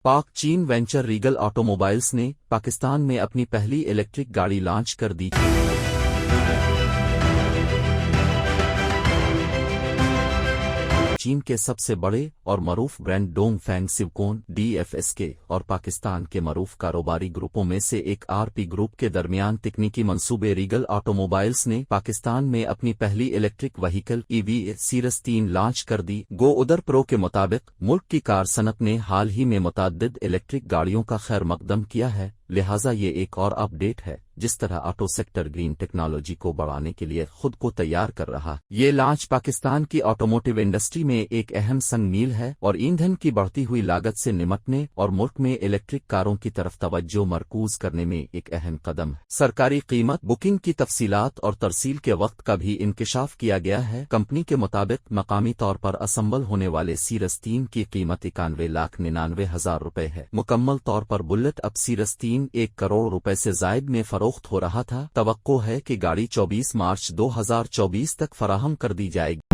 پاک چین venture Regal آٹوموبائلز نے پاکستان میں اپنی پہلی الیکٹرک گاڑی لانچ کر دی تھی۔ چین کے سب سے بڑے اور معروف برانڈ ڈونگ فینگ سیوکون DFSK اور پاکستان کے معروف کاروباری گروپوں میں سے ایک RP گروپ کے درمیان تکنیکی منصوبے ریگل آٹوموبائلز نے پاکستان میں اپنی پہلی electric vehicle EV series 3 launch کر دی۔ گو ادر پرو کے مطابق ملک کی کار صنعت نے حال ہی میں متعدد الیکٹرک گاڑیوں کا خیر مقدم کیا ہے، لہٰذا یہ ایک اور اپ ڈیٹ ہے جس طرح آٹو سیکٹر گرین ٹیکنالوجی کو بڑھانے کے لیے خود کو تیار کر رہا۔ یہ لانچ پاکستان کی آٹوموٹیو انڈسٹری میں ایک اہم سنگ میل ہے اور ایندھن کی بڑھتی ہوئی لاگت سے نمٹنے اور ملک میں الیکٹرک کاروں کی طرف توجہ مرکوز کرنے میں ایک اہم قدم ہے۔ سرکاری قیمت بکنگ کی تفصیلات اور ترسیل کے وقت کا بھی انکشاف کیا گیا ہے۔ کمپنی کے مطابق مقامی طور پر اسمبل ہونے والے سیریز 3 کی قیمت 91,99,000 روپے ہے۔ مکمل طور پر بلٹ اب سیریز 3 1 کروڑ روپے سے زائد میں فروخت ہو رہا تھا۔ توقع ہے کہ گاڑی 24 مارچ 2024 تک فراہم کر دی جائے گی۔